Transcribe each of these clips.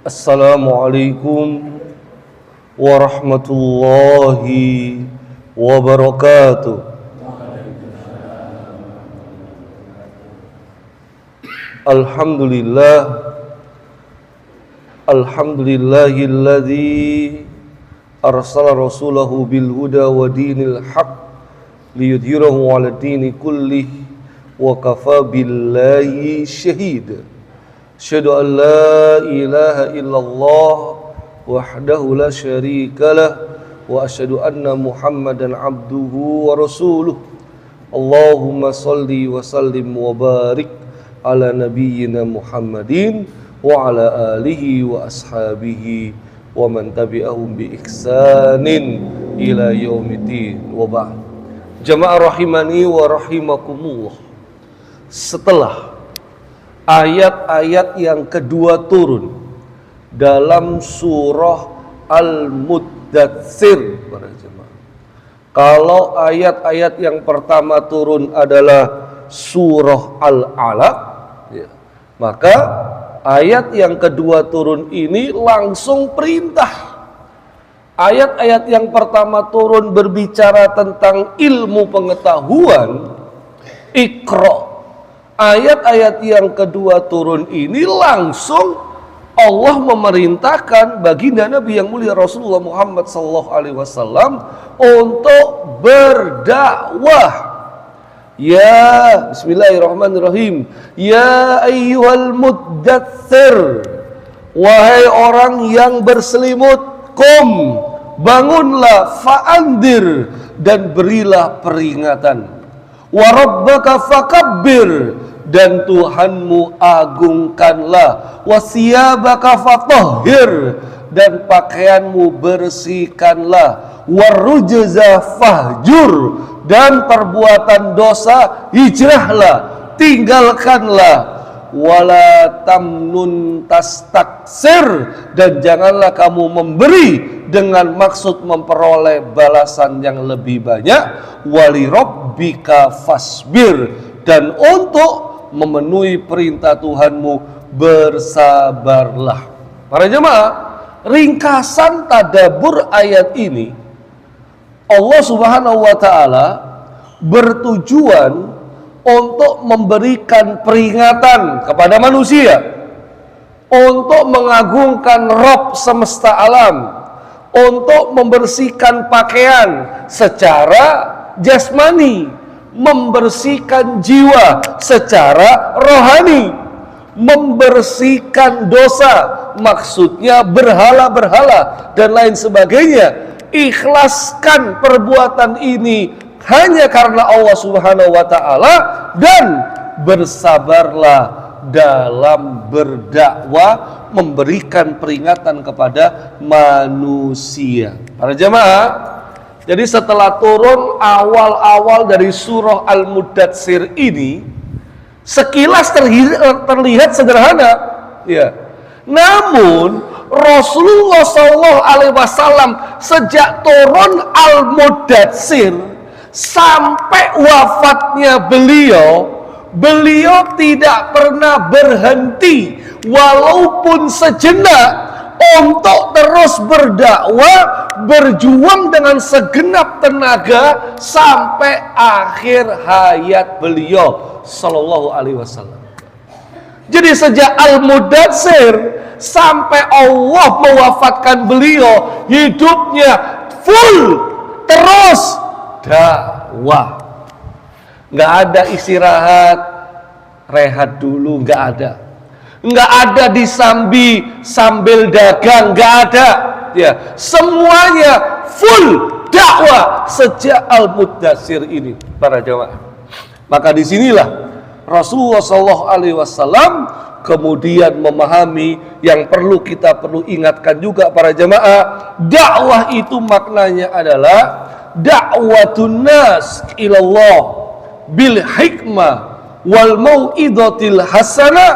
Assalamualaikum warahmatullahi wabarakatuh. Alhamdulillahilladzi arsala rasulahu bil huda wa dinil haq liyudhhirahu 'ala dini kullih wa kafa billahi syahida. Asyhadu an la ilaha illallah wahdahu la syarikalah wa asyhadu anna Muhammadan abduhu wa rasuluh. Allahumma salli wa sallim wa barik ala nabiyyina Muhammadin wa ala alihi wa ashabihi wa man tabi'ahum bi ihsanin ila yaumiddin wa ba'd. Jamaah rahimani wa rahimakumullah. Setelah ayat-ayat yang kedua turun dalam surah Al-Muddatsir, para jemaah. Kalau ayat-ayat yang pertama turun adalah surah Al-Alaq, ya, maka ayat yang kedua turun ini langsung perintah. Ayat-ayat yang pertama turun berbicara tentang ilmu pengetahuan, Iqra. Ayat-ayat yang kedua turun ini langsung Allah memerintahkan baginda Nabi yang mulia Rasulullah Muhammad SAW untuk berdakwah. Ya, bismillahirrahmanirrahim. Ya ayyuhal muddatsir, wahai orang yang berselimut, qum, bangunlah, fa'andir, dan berilah peringatan. Wa rabbaka fakabbir, dan Tuhanmu agungkanlah. Wasiyabaka fatahhir, dan pakaianmu bersihkanlah. Warujza fahjur, dan perbuatan dosa hijrahlah, tinggalkanlah. Wala tamnun tastaksir, dan janganlah kamu memberi dengan maksud memperoleh balasan yang lebih banyak. Wali rabbika fasbir, dan untuk memenuhi perintah Tuhanmu bersabarlah. Para jemaah, ringkasan tadabbur ayat ini, Allah Subhanahu wa taala bertujuan untuk memberikan peringatan kepada manusia, untuk mengagungkan Rabb semesta alam, untuk membersihkan pakaian secara jasmani, membersihkan jiwa secara rohani, membersihkan dosa, maksudnya berhala-berhala dan lain sebagainya. Ikhlaskan perbuatan ini hanya karena Allah Subhanahu wa taala, dan bersabarlah dalam berdakwah, memberikan peringatan kepada manusia. Para jemaah, jadi setelah turun awal-awal dari surah Al-Muddatsir ini, sekilas terlihat sederhana, ya. Namun Rasulullah SAW sejak turun Al-Muddatsir sampai wafatnya beliau tidak pernah berhenti walaupun sejenak untuk terus berdakwah, berjuang dengan segenap tenaga sampai akhir hayat beliau sallallahu alaihi wasallam. Jadi sejak Al-Muddatsir sampai Allah mewafatkan beliau, hidupnya full terus dakwah. Nggak ada istirahat, rehat dulu, nggak ada. Nggak ada disambi sambil dagang, nggak ada. Ya, semuanya full dakwah sejak Al-Muddatsir ini, para jemaah. Maka disinilah Rasulullah SAW kemudian memahami yang kita perlu ingatkan juga, para jemaah. Dakwah itu maknanya adalah da'watun nas ilallah bil hikmah wal mau'izatil hasanah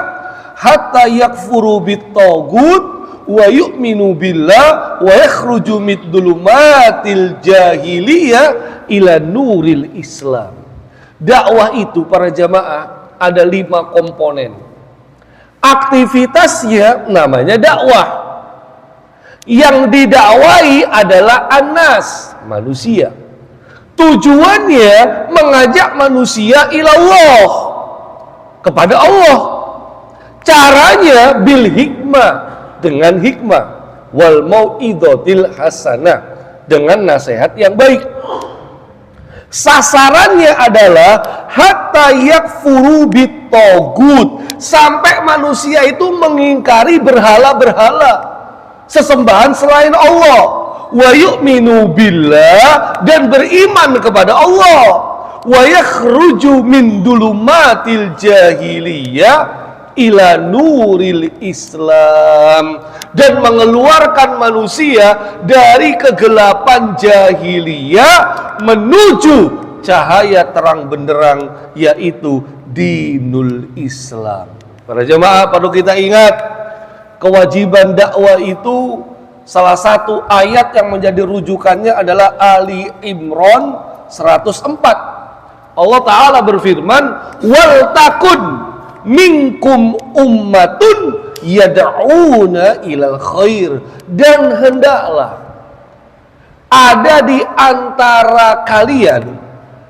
hatta yakfuru bit tagut wa yu'minu billah wa yakhruju mid dhulumatil jahiliyah ila nuril Islam. Dakwah itu, para jamaah, ada 5 komponen. aktivitasnya namanya dakwah. Yang didakwai adalah anas, manusia. Tujuannya mengajak manusia ilallah, kepada Allah. Caranya bil hikmah, dengan hikmah, wal mau'idotil hasanah, dengan nasihat yang baik. Sasarannya adalah hatta yakfuru bitogut, sampai manusia itu mengingkari berhala-berhala, sesembahan selain Allah, wa yu'minu billah, dan beriman kepada Allah, wa yakhruju min dulumatil jahiliyah ila nuril Islam, dan mengeluarkan manusia dari kegelapan jahiliyah menuju cahaya terang benderang, yaitu dinul Islam. Para jemaah, perlu kita ingat, kewajiban dakwah itu salah satu ayat yang menjadi rujukannya adalah Ali Imran 104. Allah Ta'ala berfirman, wal takun minkum ummatun yad'una ilal khair, dan hendaklah ada di antara kalian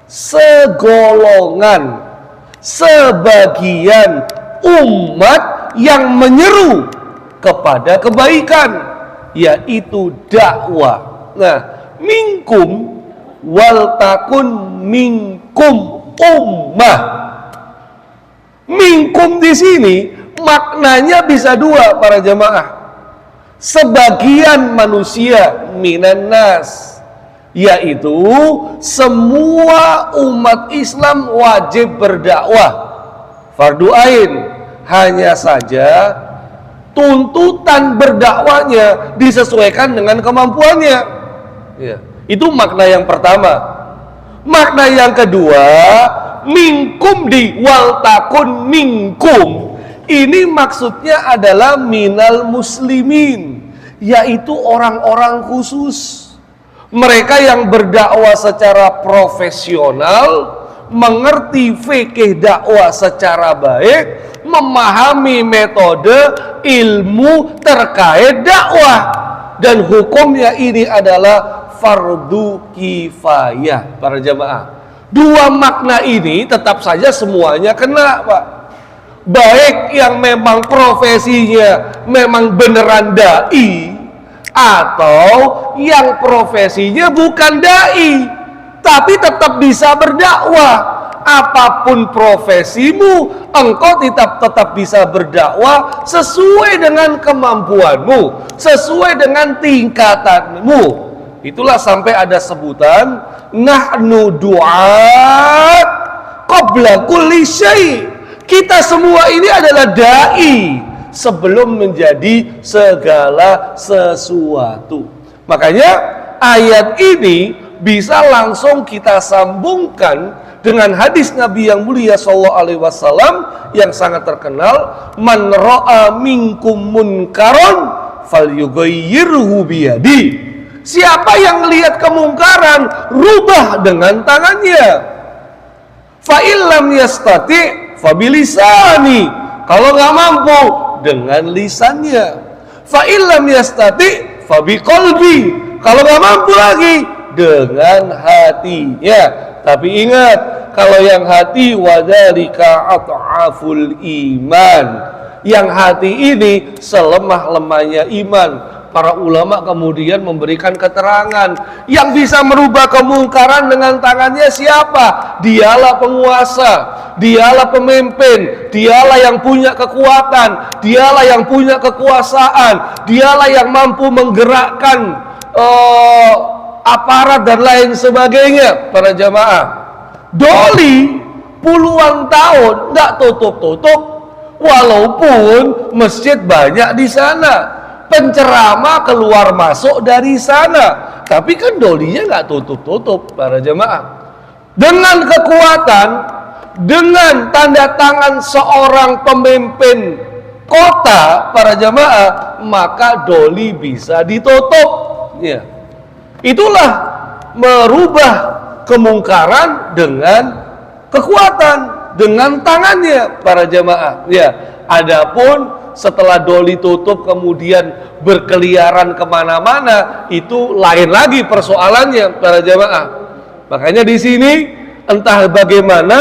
segolongan, sebagian umat yang menyeru kepada kebaikan, yaitu dakwah. Nah, minkum, wal takun minkum ummah. Minkum di sini maknanya bisa dua, para jemaah. Sebagian manusia, minan nas, yaitu semua umat Islam wajib berdakwah, fardu ain. Hanya saja tuntutan berdakwahnya disesuaikan dengan kemampuannya. Ya, itu makna yang pertama. Makna yang kedua, minkum di wal takun minkum, ini maksudnya adalah minal muslimin, yaitu orang-orang khusus. Mereka yang berdakwah secara profesional, mengerti fikih dakwah secara baik, memahami metode ilmu terkait dakwah, dan hukumnya ini adalah fardu kifayah. Para jemaah, dua makna ini tetap saja semuanya kena, Pak. Baik yang memang profesinya memang beneran dai, atau yang profesinya bukan dai tapi tetap bisa berdakwah. Apapun profesimu, engkau tetap bisa berdakwah sesuai dengan kemampuanmu, sesuai dengan tingkatanmu. Itulah sampai ada sebutan nahnu du'at qabla kulli syai'. Kita semua ini adalah dai sebelum menjadi segala sesuatu. Makanya ayat ini bisa langsung kita sambungkan dengan hadis Nabi yang mulia sallallahu alaihi wasallam yang sangat terkenal, man ra'a minkum munkaron falyughayyirhu biyadi. Siapa yang melihat kemungkaran, rubah dengan tangannya. Fa illam yastati fabilisani, kalau nggak mampu dengan lisannya. Fa illam yastati fabiqalbi, kalau nggak mampu lagi dengan hatinya. Tapi ingat, kalau yang hati wadzalika at'aful iman, yang hati ini selemah-lemahnya iman. Para ulama kemudian memberikan keterangan, yang bisa merubah kemungkaran dengan tangannya siapa? Dialah penguasa, dialah pemimpin, dialah yang punya kekuatan, dialah yang punya kekuasaan, dialah yang mampu menggerakkan aparat dan lain sebagainya. Para jamaah, doli puluhan tahun nggak tutup-tutup, walaupun masjid banyak di sana, penceramah keluar masuk dari sana, tapi kan dolinya nggak tutup-tutup. Para jemaah, dengan kekuatan, dengan tanda tangan seorang pemimpin kota, para jemaah, maka doli bisa ditutup. Ya, itulah merubah kemungkaran dengan kekuatan, dengan tangannya para jamaah. Ya, adapun setelah doli tutup kemudian berkeliaran kemana-mana, itu lain lagi persoalannya para jamaah. Makanya di sini entah bagaimana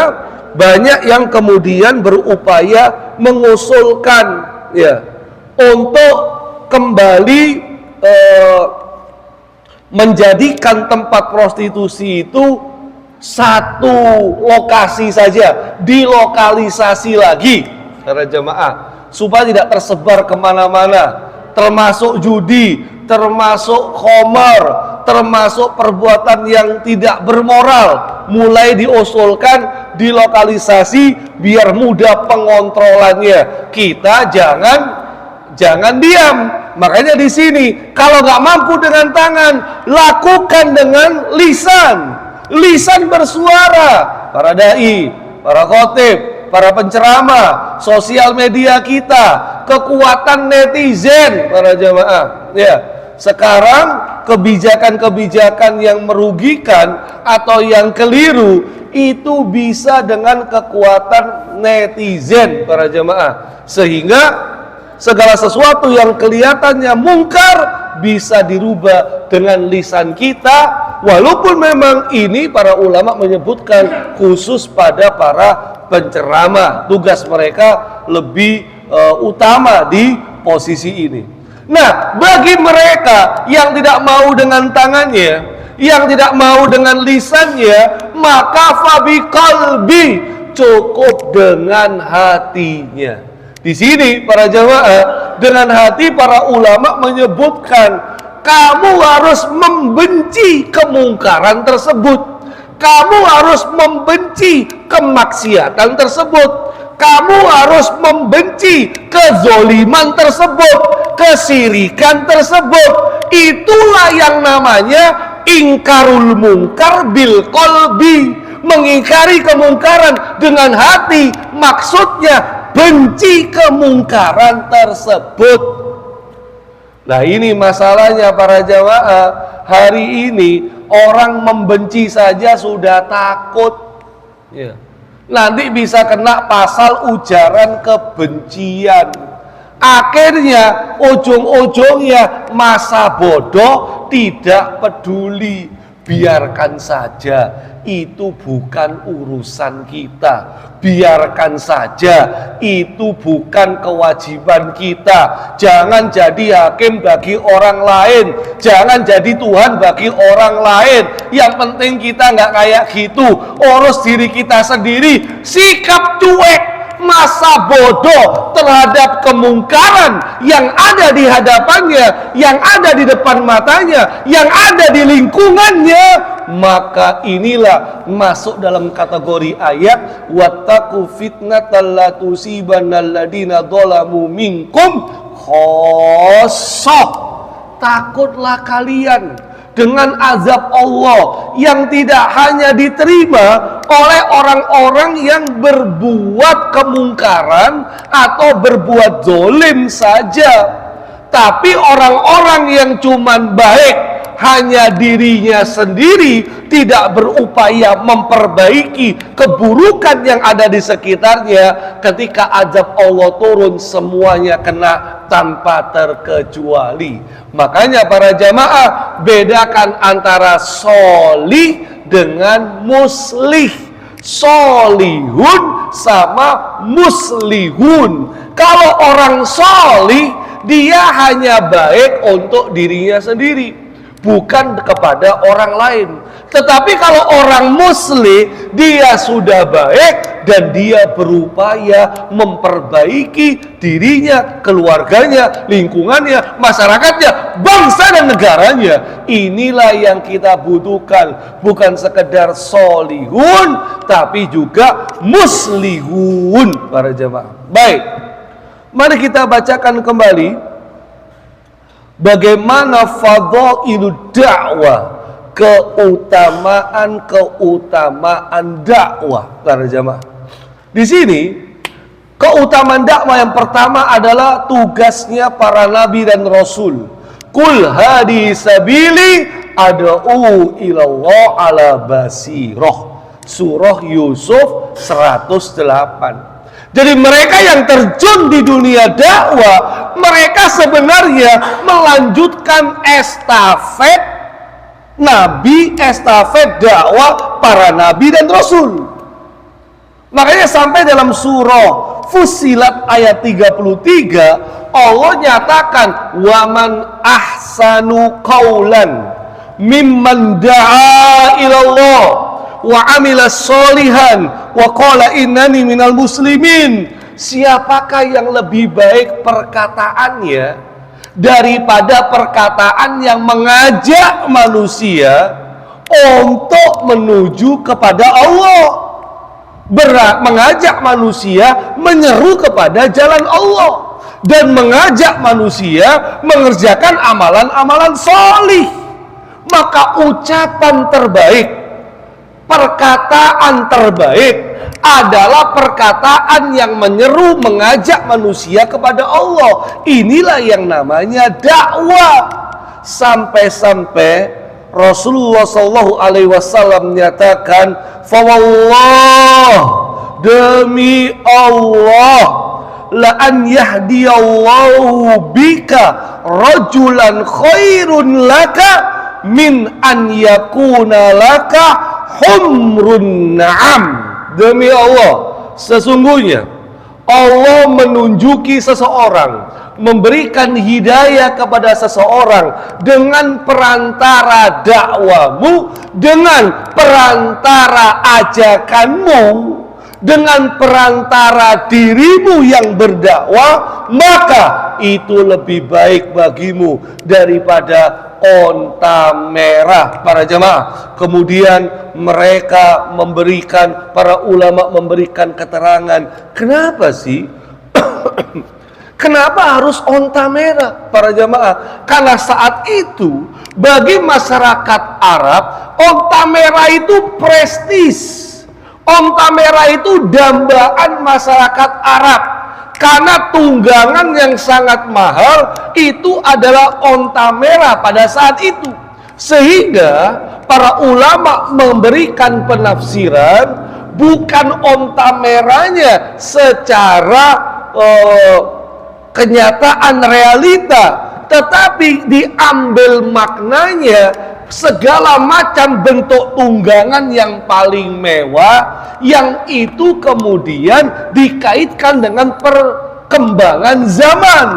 banyak yang kemudian berupaya mengusulkan ya untuk kembali menjadikan tempat prostitusi itu satu lokasi saja, dilokalisasi lagi para jamaah, supaya tidak tersebar kemana-mana, termasuk judi, termasuk khamar, termasuk perbuatan yang tidak bermoral, mulai diusulkan dilokalisasi biar mudah pengontrolannya. Kita jangan diam. Makanya di sini kalau nggak mampu dengan tangan, lakukan dengan lisan bersuara. Para dai, para khotib, para penceramah, sosial media kita, kekuatan netizen para jamaah. Ya, sekarang kebijakan-kebijakan yang merugikan atau yang keliru itu bisa dengan kekuatan netizen para jamaah, sehingga segala sesuatu yang kelihatannya mungkar bisa dirubah dengan lisan kita, walaupun memang ini para ulama menyebutkan khusus pada para penceramah, tugas mereka lebih utama di posisi ini. Nah, bagi mereka yang tidak mau dengan tangannya, yang tidak mau dengan lisannya, maka fabi qalbi, cukup dengan hatinya. Di sini para jamaah, dengan hati para ulama menyebutkan kamu harus membenci kemungkaran tersebut, kamu harus membenci kemaksiatan tersebut, kamu harus membenci kezoliman tersebut, kesyirikan tersebut. Itulah yang namanya ingkarul mungkar bil qalbi, mengingkari kemungkaran dengan hati, maksudnya benci kemungkaran tersebut. Nah, ini masalahnya para jamaah. Hari ini orang membenci saja sudah takut ya. Nanti bisa kena pasal ujaran kebencian. Akhirnya ujung-ujungnya masa bodoh, tidak peduli, biarkan saja, itu bukan urusan kita, biarkan saja, itu bukan kewajiban kita. Jangan jadi hakim bagi orang lain, jangan jadi Tuhan bagi orang lain. Yang penting kita nggak kayak gitu, urus diri kita sendiri. Sikap cuek, masa bodoh terhadap kemungkaran yang ada di hadapannya, yang ada di depan matanya, yang ada di lingkungannya, maka inilah masuk dalam kategori ayat wattaqu fitnatal la tusibannal ladina dzalamu minkum khassah. Takutlah kalian dengan azab Allah yang tidak hanya diterima oleh orang-orang yang berbuat kemungkaran atau berbuat zolim saja, tapi orang-orang yang cuman baik, hanya dirinya sendiri, tidak berupaya memperbaiki keburukan yang ada di sekitarnya. Ketika azab Allah turun, semuanya kena tanpa terkecuali. Makanya para jamaah, bedakan antara solih dengan muslih. Solihun sama muslihun. Kalau orang solih, dia hanya baik untuk dirinya sendiri, bukan kepada orang lain. Tetapi kalau orang muslih, dia sudah baik dan dia berupaya memperbaiki dirinya, keluarganya, lingkungannya, masyarakatnya, bangsa dan negaranya. Inilah yang kita butuhkan, bukan sekedar solihun, tapi juga muslihun para jemaah. Baik, mari kita bacakan kembali bagaimana fadhailud dakwah, keutamaan dakwah para jamaah. Di sini keutamaan dakwah yang pertama adalah tugasnya para nabi dan rasul. Qul hadi sabili ad'u ilallah ala basirah. Surah Yusuf 108. Jadi mereka yang terjun di dunia dakwah, mereka sebenarnya melanjutkan estafet nabi, estafet dakwah para nabi dan rasul. Makanya sampai dalam surah Fussilat ayat 33, Allah nyatakan, waman ahsanu qaulan mimman da'a ilallah wa amila solihan wa qala innani minal muslimin. Siapakah yang lebih baik perkataannya daripada perkataan yang mengajak manusia untuk menuju kepada Allah, mengajak manusia menyeru kepada jalan Allah, dan mengajak manusia mengerjakan amalan-amalan solih. Maka ucapan terbaik, perkataan terbaik adalah perkataan yang menyeru, mengajak manusia kepada Allah. Inilah yang namanya dakwah. Sampai-sampai Rasulullah SAW menyatakan, fawallah, demi Allah, la an yahdiyallahu bika rajulan khairun laka min an yakuna laka humrun na'am. Demi Allah, sesungguhnya Allah menunjuki seseorang, memberikan hidayah kepada seseorang dengan perantara dakwamu, dengan perantara ajakanmu, dengan perantara dirimu yang berdakwah, maka itu lebih baik bagimu daripada onta merah. Para jemaah, kemudian mereka memberikan, para ulama memberikan keterangan, kenapa sih kenapa harus onta merah, para jemaah? Karena saat itu bagi masyarakat Arab, onta merah itu prestis. Onta merah itu dambaan masyarakat Arab. Karena tunggangan yang sangat mahal itu adalah onta merah pada saat itu. Sehingga para ulama memberikan penafsiran bukan onta merahnya secara kenyataan realita, tetapi diambil maknanya segala macam bentuk tunggangan yang paling mewah, yang itu kemudian dikaitkan dengan perkembangan zaman.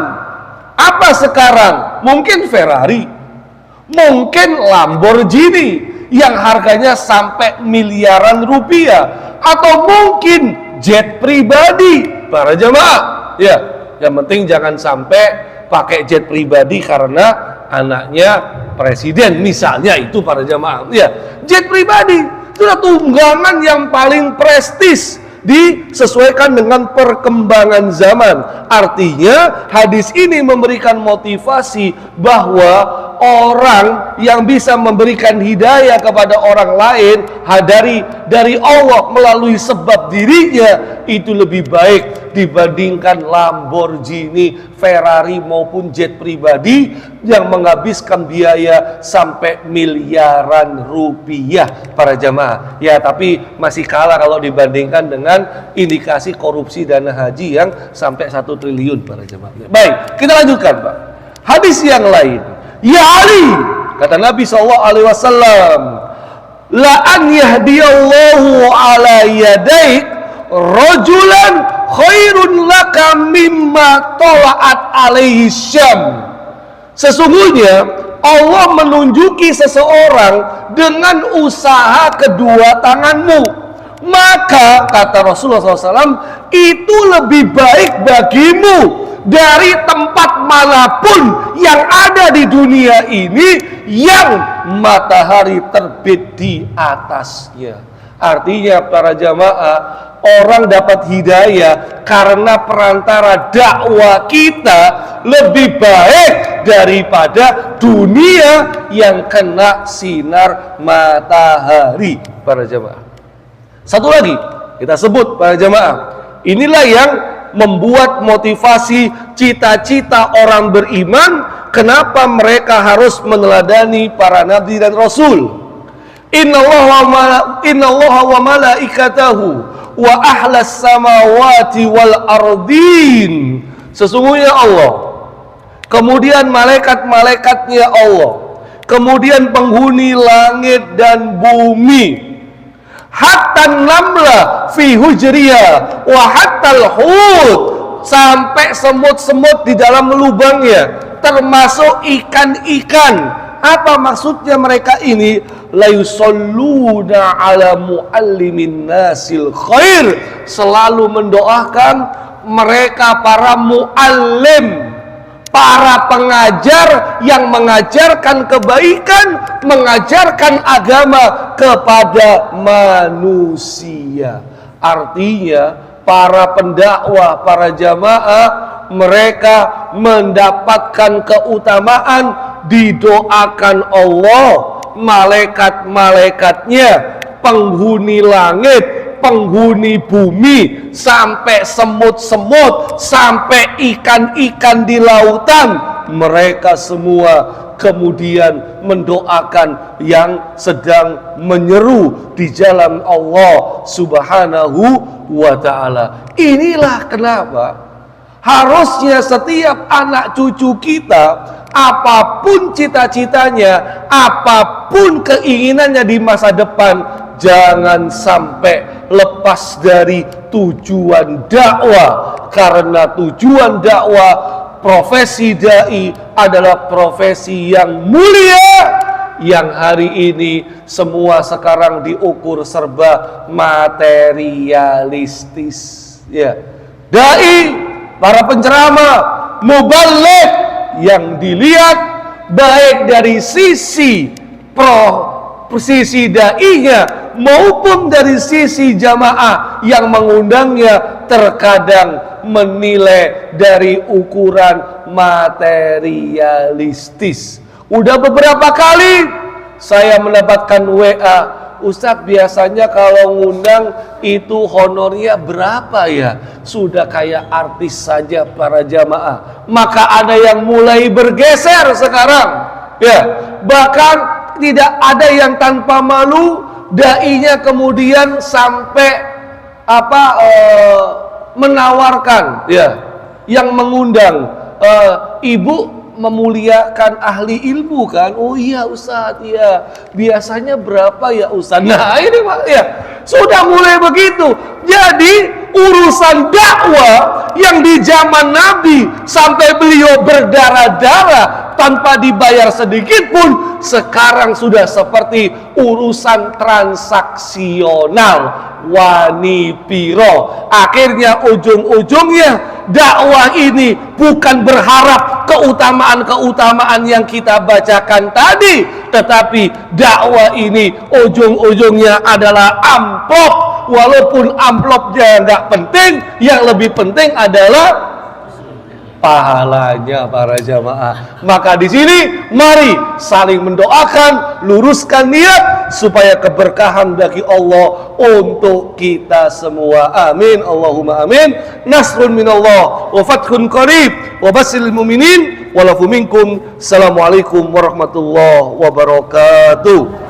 Apa sekarang? Mungkin Ferrari, mungkin Lamborghini yang harganya sampai miliaran rupiah, atau mungkin jet pribadi. Para jemaah, ya, yang penting jangan sampai pakai jet pribadi karena anaknya presiden, misalnya itu, para jamaah. Ya, jet pribadi sudah tunggangan yang paling prestis, disesuaikan dengan perkembangan zaman. Artinya hadis ini memberikan motivasi bahwa orang yang bisa memberikan hidayah kepada orang lain dari Allah melalui sebab dirinya itu lebih baik dibandingkan Lamborghini, Ferrari maupun jet pribadi yang menghabiskan biaya sampai miliaran rupiah, para jamaah. Ya, tapi masih kalah kalau dibandingkan dengan indikasi korupsi dana haji yang sampai 1 triliun, para jamaah. Baik, kita lanjutkan, Pak. Hadis yang lain. Ya Ali, kata Nabi SAW, la an yahdiyallahu ala yadaik rajulan khairun laka mimma tola'at alaihi syam. Sesungguhnya Allah menunjuki seseorang dengan usaha kedua tanganmu, maka kata Rasulullah SAW, itu lebih baik bagimu dari tempat manapun yang ada di dunia ini yang matahari terbit di atasnya. Artinya, para jamaah, orang dapat hidayah karena perantara dakwah kita lebih baik daripada dunia yang kena sinar matahari, para jamaah. Satu lagi kita sebut, para jamaah, inilah yang membuat motivasi cita-cita orang beriman, kenapa mereka harus meneladani para nabi dan rasul. Innallaha wa malaikatahu wa ahlas samawati wal ardin. Sesungguhnya Allah, kemudian malaikat-malaikatnya Allah, kemudian penghuni langit dan bumi, hatta namla fi hujriya wa hatta al-hut, sampai semut-semut di dalam lubangnya, termasuk ikan-ikan. Apa maksudnya mereka ini? La yusalluna ala muallimin nasil khair, selalu mendoakan mereka para muallim, para pengajar yang mengajarkan kebaikan, mengajarkan agama kepada manusia. Artinya para pendakwah, para jamaah, mereka mendapatkan keutamaan, didoakan Allah, malaikat-malaikatnya, penghuni langit, penghuni bumi, sampai semut-semut, sampai ikan-ikan di lautan, mereka semua kemudian mendoakan yang sedang menyeru di jalan Allah Subhanahu wa ta'ala. Inilah kenapa harusnya setiap anak cucu kita, apapun cita-citanya, apapun keinginannya di masa depan, jangan sampai lepas dari tujuan dakwah. Karena tujuan dakwah, profesi dai adalah profesi yang mulia, yang hari ini semua sekarang diukur serba materialistis. Ya, dai, para penceramah, muballigh, yang dilihat baik dari sisi sisi dai-nya maupun dari sisi jamaah yang mengundangnya, terkadang menilai dari ukuran materialistis. Udah beberapa kali saya mendapatkan WA, Ustadz, biasanya kalau ngundang itu honornya berapa ya? Sudah kayak artis saja para jamaah. Maka ada yang mulai bergeser sekarang, ya. Bahkan tidak ada yang tanpa malu, dai-nya kemudian sampai menawarkan, ya, yang mengundang, ibu memuliakan ahli ilmu kan? Oh iya Ustadz, iya. Biasanya berapa ya Ustadz? Nah ini Pak, ya, sudah mulai begitu. Jadi urusan dakwah yang di zaman Nabi sampai beliau berdarah-darah tanpa dibayar sedikit pun, sekarang sudah seperti urusan transaksional, wani piro. Akhirnya ujung-ujungnya dakwah ini bukan berharap keutamaan-keutamaan yang kita bacakan tadi, tetapi dakwah ini ujung-ujungnya adalah amplop. Walaupun amplopnya nggak penting, yang lebih penting adalah pahalanya para jamaah. Maka di sini mari saling mendoakan, luruskan niat supaya keberkahan bagi Allah untuk kita semua. Amin, Allahumma amin. Nasrun minallah wa fathun qarib wa basyiril mu'minin wa lafu minkum. Assalamualaikum warahmatullahi wabarakatuh.